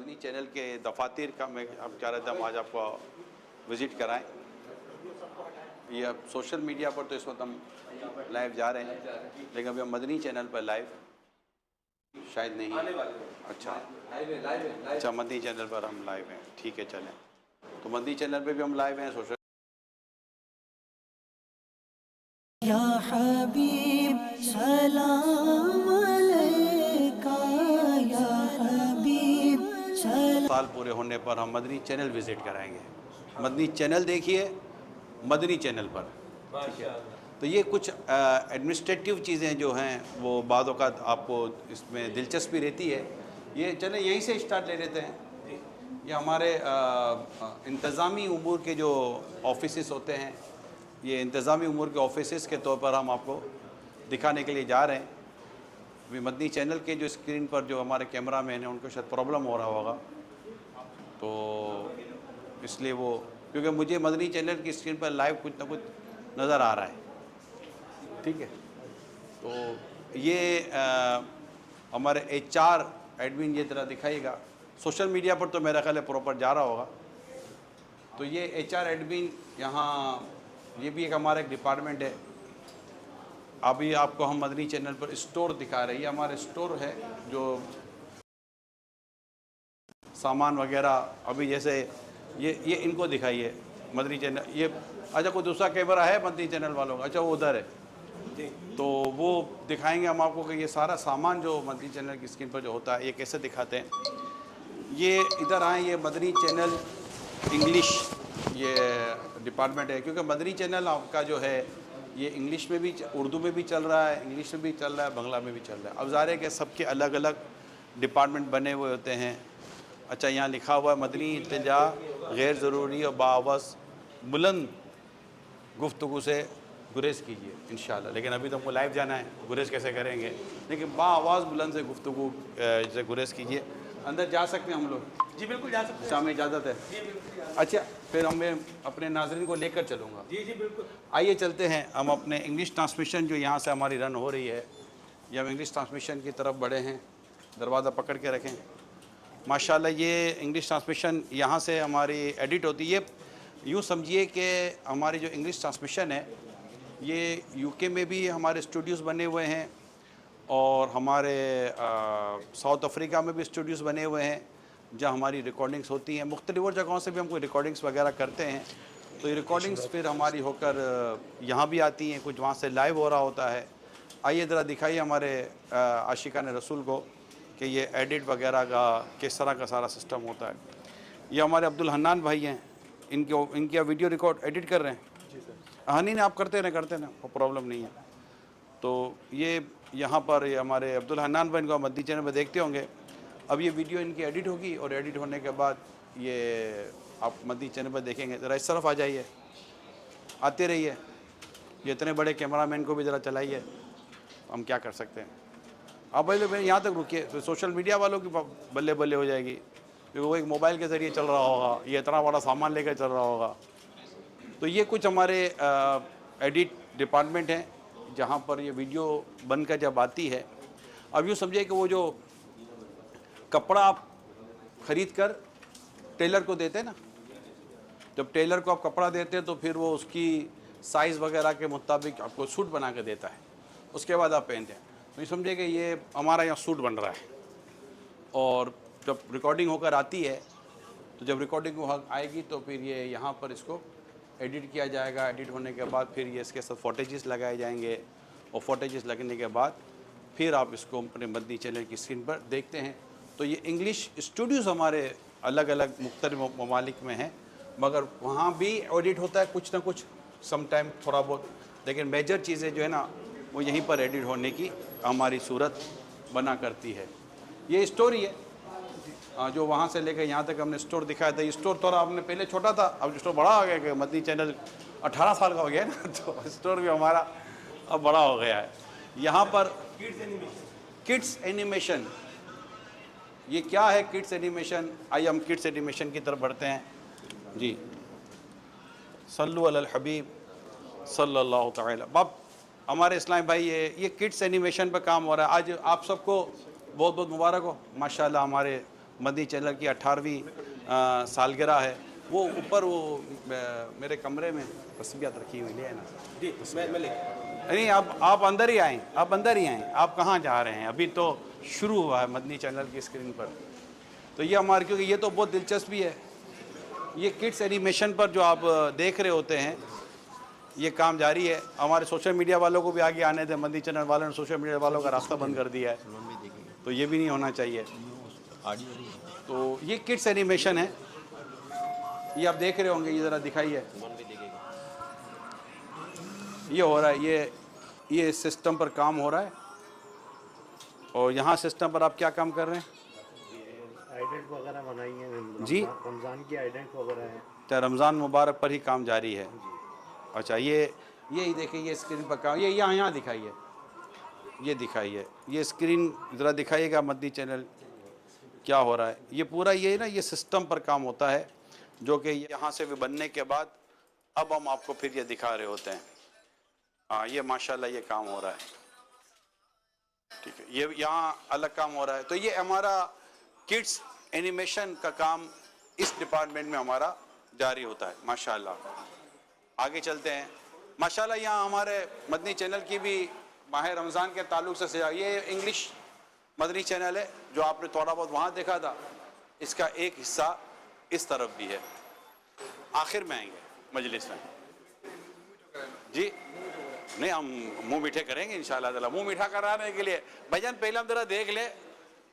Madani channel के दफातर का मैं अब चाह रहा था हम आज आपको विज़िट कराएं। ये अब सोशल मीडिया पर तो इस वक्त हम लाइव जा रहे हैं, लेकिन अभी हम मदनी चैनल पर लाइव शायद नहीं है। अच्छा, मदनी चैनल पर हम लाइव हैं, ठीक है चलें। तो मदनी चैनल पे भी हम लाइव हैं, सोशल या हबीब सलाम अलैका या हबीब साल पूरे होने पर हम मदनी चैनल विज़िट कराएंगे। मदनी चैनल देखिए मदनी चैनल पर, ठीक है। तो ये कुछ एडमिनिस्ट्रेटिव चीज़ें जो हैं वो बाद औक़ात आपको इसमें दिलचस्पी रहती है। ये चलें यहीं से स्टार्ट ले लेते हैं। ये हमारे इंतज़ामी उमूर के जो ऑफिसेस होते हैं, ये इंतज़ामी उमूर के ऑफिसेस के तौर पर हम आपको दिखाने के लिए जा रहे हैं। अभी मदनी चैनल के जो स्क्रीन पर जो हमारे कैमरा मैन हैं उनको शायद प्रॉब्लम हो रहा होगा, तो इसलिए वो, क्योंकि मुझे मदनी चैनल की स्क्रीन पर लाइव कुछ ना कुछ नज़र आ रहा है, ठीक है। तो ये हमारे HR एडमिन ये तरह दिखाइएगा। सोशल मीडिया पर तो मेरा ख्याल है प्रॉपर जा रहा होगा। तो ये HR एडमिन यहाँ, ये भी एक हमारा एक डिपार्टमेंट है। अभी आपको हम मदनी चैनल पर स्टोर दिखा रहे हैं। ये हमारा स्टोर है जो सामान वगैरह, अभी जैसे ये इनको दिखाइए मदनी चैनल। ये अच्छा कोई दूसरा कैमरा है मदनी चैनल वालों का? अच्छा वो उधर है, तो वो दिखाएंगे हम आपको कि ये सारा सामान जो मदनी चैनल की स्क्रीन पर जो होता है ये कैसे दिखाते हैं। ये इधर आए, ये मदनी चैनल इंग्लिश ये डिपार्टमेंट है, क्योंकि मदनी चैनल आपका जो है ये इंग्लिश में भी, उर्दू में भी चल रहा है, इंग्लिश में भी चल रहा है, बांग्ला में भी चल रहा है। अब ज़ाहिर है कि सबके अलग अलग डिपार्टमेंट बने हुए होते हैं। अच्छा, यहाँ लिखा हुआ है मदनी इल्तिजा गैर ज़रूरी और बावस बुलंद गुफ्तगू से गुरेज कीजिए इंशाल्लाह। लेकिन अभी तो हमको लाइव जाना है, गुरेज कैसे करेंगे, लेकिन बाआवाज़ बुलंद से गुफ्तगू से गुरेज कीजिए। अंदर जा सकते हैं हम लोग? जी बिल्कुल जा सकते हैं। शाम में इजाज़त है? जी बिल्कुल। अच्छा, फिर हमें अपने नाज़रीन को लेकर चलूँगा। जी जी बिल्कुल। आइए चलते हैं हम अपने इंग्लिश ट्रांसमिशन जो यहाँ से हमारी रन हो रही है, ये हम इंग्लिश ट्रांसमिशन की तरफ बढ़े हैं। दरवाज़ा पकड़ के रखें। माशाल्लाह ये इंग्लिश ट्रांसमिशन यहाँ से हमारी एडिट होती है। यूँ समझिए कि हमारी जो इंग्लिश ट्रांसमिशन है ये UK में भी हमारे स्टूडियोज़ बने हुए हैं, और हमारे साउथ अफ्रीका में भी स्टूडियोज़ बने हुए हैं जहाँ हमारी रिकॉर्डिंग्स होती हैं। मुख्तलिफ़ और जगहों से भी हम कोई रिकॉर्डिंग्स वगैरह करते हैं, तो ये रिकॉर्डिंग्स फिर हमारी होकर यहाँ भी आती हैं, कुछ वहाँ से लाइव हो रहा होता है। आइए ज़रा दिखाइए हमारे आशिकान रसूल को कि ये एडिट वगैरह का किस तरह का सारा सिस्टम होता है। ये हमारे अब्दुल हन्नान भाई हैं, इनकी वीडियो रिकॉर्ड एडिट कर रहे हैं। हाँ नहीं आप करते ना कोई प्रॉब्लम नहीं है। तो ये यहाँ पर ये हमारे अब्दुल हन्नान भाई, इनको मदनी चैनल पर देखते होंगे। अब ये वीडियो इनकी एडिट होगी और एडिट होने के बाद ये आप मदनी चैनल पर देखेंगे। ज़रा इस तरफ आ जाइए, आते रहिए। ये इतने बड़े कैमरामैन को भी ज़रा चलाइए, हम क्या कर सकते हैं। आप भाई यहाँ तक रुकिए, तो सोशल मीडिया वालों की बल्ले बल्ले हो जाएगी, क्योंकि वो एक मोबाइल के ज़रिए चल रहा होगा, ये इतना बड़ा सामान लेकर चल रहा होगा। तो ये कुछ हमारे एडिट डिपार्टमेंट हैं जहाँ पर ये वीडियो बनकर जब आती है, अब यूँ समझिए कि वो जो कपड़ा आप ख़रीद कर टेलर को देते हैं ना, जब टेलर को आप कपड़ा देते हैं तो फिर वो उसकी साइज़ वगैरह के मुताबिक आपको सूट बना के देता है, उसके बाद आप पहनते हैं। तो ये समझिए कि ये हमारा यहाँ सूट बन रहा है, और जब रिकॉर्डिंग होकर आती है, तो जब रिकॉर्डिंग आएगी तो फिर ये यहाँ पर इसको एडिट किया जाएगा। एडिट होने के बाद फिर ये इसके साथ फुटेजेस लगाए जाएंगे, और फुटेजेस लगने के बाद फिर आप इसको अपने मदनी चैनल की स्क्रीन पर देखते हैं। तो ये इंग्लिश स्टूडियोज़ हमारे अलग अलग मुख्तलिफ ममालिक में हैं, मगर वहाँ भी एडिट होता है कुछ ना कुछ, सम टाइम थोड़ा बहुत, लेकिन मेजर चीज़ें जो है ना वो यहीं पर एडिट होने की हमारी सूरत बना करती है। ये स्टोरी है जो वहाँ से लेकर यहाँ तक हमने स्टोर दिखाया था। ये स्टोर थोड़ा आपने पहले छोटा था, अब स्टोर बड़ा हो गया कि मदनी चैनल 18 साल का हो गया है ना, तो स्टोर भी हमारा अब बड़ा हो गया है। यहाँ पर किड्स एनिमेशन, ये क्या है किड्स एनिमेशन? आइए हम किड्स एनिमेशन की तरफ बढ़ते हैं। जी, सल्लु अलल हबीब सल्लल्लाहु तआला। बाप हमारे इस्लामी भाई, ये किड्स एनिमेशन पर काम हो रहा है। आज आप सबको बहुत बहुत मुबारक हो। माशाल्लाह हमारे मदनी चैनल की 18वीं सालगिरह है। वो ऊपर वो मेरे कमरे में तस्बीहात रखी हुई है ना जी मैं ले नहीं, आप अंदर ही आएँ, आप अंदर ही आएँ। आप कहाँ जा रहे हैं? अभी तो शुरू हुआ है मदनी चैनल की स्क्रीन पर। तो ये हमारे, क्योंकि ये तो बहुत दिलचस्पी है, ये किड्स एनिमेशन पर जो आप देख रहे होते हैं, ये काम जारी है। हमारे सोशल मीडिया वालों को भी आगे आने थे, मदनी चैनल वालों ने सोशल मीडिया वालों का रास्ता बंद कर दिया है, तो ये भी नहीं होना चाहिए। तो ये किड्स एनिमेशन है, ये आप देख रहे होंगे, ये ज़रा दिखाइए। ये हो रहा है, ये सिस्टम पर काम हो रहा है। और यहाँ सिस्टम पर आप क्या काम कर रहे हैं? आइडेंट वगैरह बनाई है जी, रमज़ान की आइडेंट वगैरह है। तो रमज़ान मुबारक पर ही काम जारी है। अच्छा, ये देखिए, ये स्क्रीन पर काम, ये यहाँ दिखाइए, ये दिखाइए, ये स्क्रीन ज़रा दिखाइएगा मदनी चैनल क्या हो रहा है। ये पूरा ये ना, ये सिस्टम पर काम होता है, जो कि यहाँ से भी बनने के बाद अब हम आपको फिर ये दिखा रहे होते हैं। हाँ, ये माशाल्लाह ये काम हो रहा है, ठीक है। ये यहाँ अलग काम हो रहा है। तो ये हमारा किड्स एनिमेशन का काम इस डिपार्टमेंट में हमारा जारी होता है माशाल्लाह। आगे चलते हैं। माशाल्लाह यहाँ हमारे मदनी चैनल की भी माह रमज़ान के ताल्लुक से ये इंग्लिश मदनी चैनल है, जो आपने थोड़ा बहुत वहाँ देखा था, इसका एक हिस्सा इस तरफ भी है। आखिर में आएंगे मजलिस में जी, नहीं हम मुंह मीठे करेंगे इंशाल्लाह ताला। मुंह मीठा कराने के लिए भजन पहले हम जरा देख ले,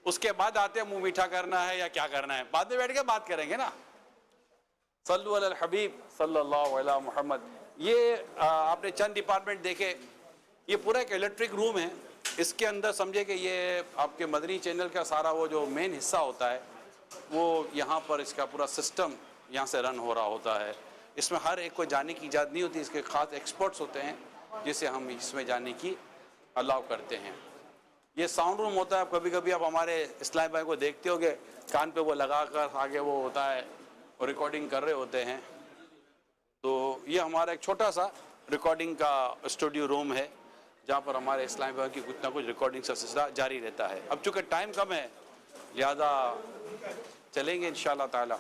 उसके बाद आते हैं मुंह मीठा करना है या क्या करना है, बाद में बैठ के बात करेंगे ना। सल्लु अलल हबीब सल्लल्लाहु अलैहि मुहम्मद। ये आपने चंद डिपार्टमेंट देखे, ये पूरा एक इलेक्ट्रिक रूम है। इसके अंदर समझे कि ये आपके मदनी चैनल का सारा वो जो मेन हिस्सा होता है, वो यहाँ पर इसका पूरा सिस्टम यहाँ से रन हो रहा होता है। इसमें हर एक को जाने की इजाज़त नहीं होती, इसके ख़ास एक्सपर्ट्स होते हैं जिसे हम इसमें जाने की अलाउ करते हैं। ये साउंड रूम होता है। कभी कभी आप हमारे इस्लाम भाई को देखते होगे, कान पे वो लगा कर आगे वो होता है और रिकॉर्डिंग कर रहे होते हैं। तो ये हमारा एक छोटा सा रिकॉर्डिंग का स्टूडियो रूम है, जहाँ पर हमारे इस्लाम भाई की कुछ ना कुछ रिकॉर्डिंग का सिलसिला जारी रहता है। अब चूँकि टाइम कम है, लिहाजा चलेंगे इंशाल्लाह ताला।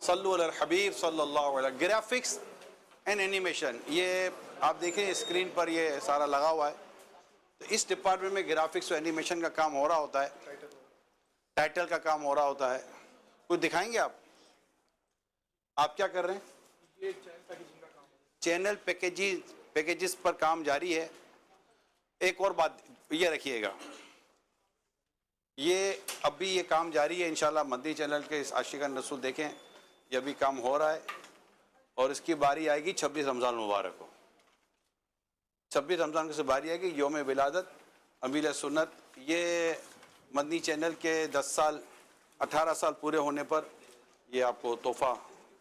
सल्लु अलल हबीब सल्लल्लाहु अलैहि। ग्राफिक्स एंड एनिमेशन, ये आप देखें स्क्रीन पर ये सारा लगा हुआ है। तो इस डिपार्टमेंट में ग्राफिक्स और एनिमेशन का काम हो रहा होता है, टाइटल का काम हो रहा होता है। कुछ दिखाएंगे आप क्या कर रहे हैं? ये चैनल पैकेजेस पर काम जारी है। एक और बात ये रखिएगा, ये अभी ये काम जारी है इंशाल्लाह। मदनी चैनल के इस आशिकान रसूल देखें, ये अभी काम हो रहा है और इसकी बारी आएगी 26 रमज़ान मुबारक को। 26 रमज़ान की बारी आएगी, योम विलादत अमीर सुन्नत। ये मदनी चैनल के 10 साल 18 साल पूरे होने पर ये आपको तोहफ़ा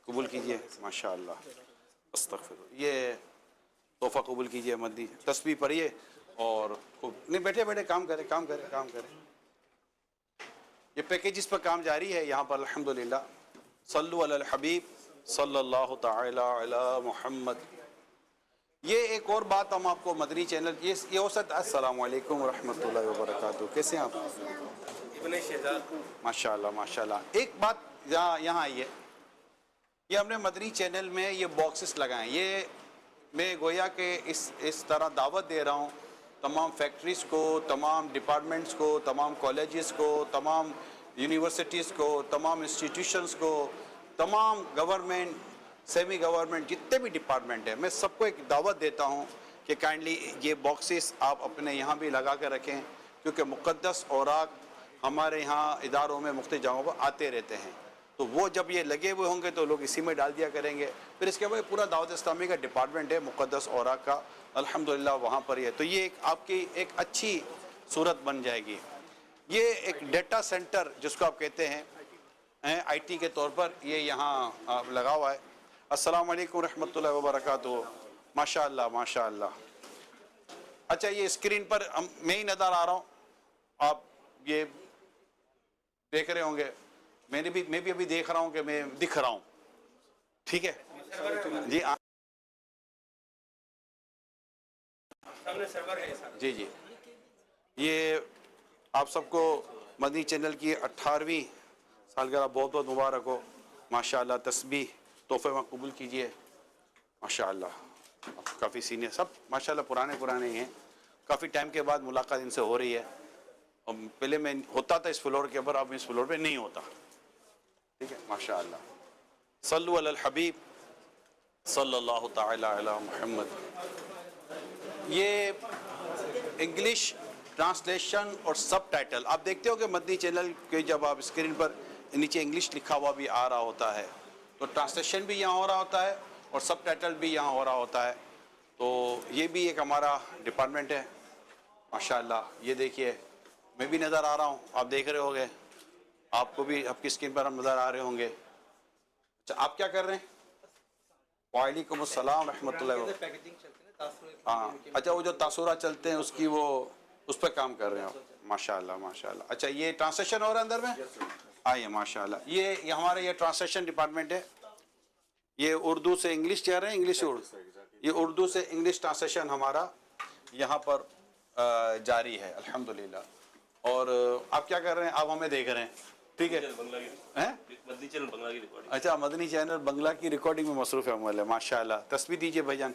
कबूल कीजिए माशाअल्लाह। अस्तगफिर, ये तोहफ़ा कबूल कीजिए। मदनी तस्बीह पढ़िए और खूब नहीं बैठे बैठे काम करें। ये पैकेजेस पर काम जारी है यहाँ पर अल्हम्दुलिल्लाह। सल्लु अलल हबीब सल्लल्लाहु ताला अला मुहम्मद। ये एक और बात हम आपको मदनी चैनल ये हो सकता है। अस्सलामु अलैकुम रहमतुल्लाहि व बरकातुहू। कैसे हैं आप? इब्ने शहजाद माशाल्लाह माशाल्लाह। एक बात यहाँ आई है, ये हमने मदनी चैनल में ये बॉक्सेस लगाए। ये मैं गोया के इस तरह दावत दे रहा हूँ तमाम फैक्ट्रीज़ को, तमाम डिपार्टमेंट्स को, तमाम कॉलेजेस को, तमाम यूनिवर्सिटीज़ को, तमाम इंस्टीट्यूशंस को, तमाम गवर्नमेंट सेमी गवर्नमेंट जितने भी डिपार्टमेंट हैं, मैं सबको एक दावत देता हूँ कि काइंडली ये बॉक्सेस आप अपने यहाँ भी लगा कर रखें, क्योंकि मुक़द्दस औराक हमारे यहाँ इदारों में मुख्तलिफ जगहों पर आते रहते हैं। तो वो जब ये लगे हुए होंगे तो लोग इसी में डाल दिया करेंगे। फिर इसके बाद पूरा दावत इस्लामी का डिपार्टमेंट है मुक़द्दस औराक का, अल्हम्दुलिल्लाह वहाँ पर ही है। तो ये एक आपकी एक अच्छी सूरत बन जाएगी। ये एक डेटा सेंटर जिसको आप कहते हैं आईटी के तौर पर, ये यहाँ लगा हुआ है। अस्सलाम वालेकुम रहमतुल्लाहि व बरकातुहू। माशाअल्लाह माशाअल्लाह। अच्छा, ये स्क्रीन पर मैं ही नज़र आ रहा हूँ, आप ये देख रहे होंगे। मैं भी अभी देख रहा हूँ कि मैं दिख रहा हूँ, ठीक है जी। जी, ये आप सबको मदनी चैनल की 18वीं सालगिरह बहुत बहुत मुबारक हो। माशाअल्लाह, तस्बीह तोहफे में कबूल कीजिए। माशाअल्लाह, काफ़ी सीनियर सब माशाअल्लाह पुराने ही हैं। काफ़ी टाइम के बाद मुलाकात इनसे हो रही है। और पहले मैं होता था इस फ्लोर के ऊपर, अब इस फ्लोर पे नहीं होता। ठीक है, माशाअल्लाह। सल्लु अलल हबीब सल्लल्लाहु ताला अला मुहम्मद। ये इंग्लिश ट्रांसलेशन और सब टाइटल आप देखते हो कि मदनी चैनल के जब आप स्क्रीन पर नीचे इंग्लिश लिखा हुआ भी आ रहा होता है, तो ट्रांसलेशन भी यहाँ हो रहा होता है और सब टाइटल भी यहाँ हो रहा होता है। तो ये भी एक हमारा डिपार्टमेंट है माशाअल्लाह। ये देखिए, मैं भी नज़र आ रहा हूँ, आप देख रहे होंगे, आपको भी आपकी स्क्रीन पर हम नज़र आ रहे होंगे। अच्छा, आप क्या कर रहे हैं? वालेकुम अस्सलाम रहमतुल्लाहि व बरकातुहू। हाँ, अच्छा, वो जो तासुरा चलते हैं उसकी वो उस पर काम कर रहे हो। माशाअल्लाह माशाअल्लाह। अच्छा, ये ट्रांसलेशन हो रहा है अंदर में? आइए माशाअल्लाह। ये हमारा ये ट्रांसलेशन डिपार्टमेंट है। ये उर्दू से इंग्लिश कह रहे हैं, इंग्लिश से उर्दू, ये उर्दू से इंग्लिश ट्रांसलेशन हमारा यहाँ पर जारी है अल्हम्दुलिल्लाह। और आप क्या कर रहे हैं? आप हमें देख रहे हैं, ठीक है? मदनी चैनल बंगला की रिकॉर्डिंग। अच्छा, मदनी चैनल बंगला की रिकॉर्डिंग में मसरूफ़ है। माशाअल्लाह, तस्बीह दीजिए भाईजान।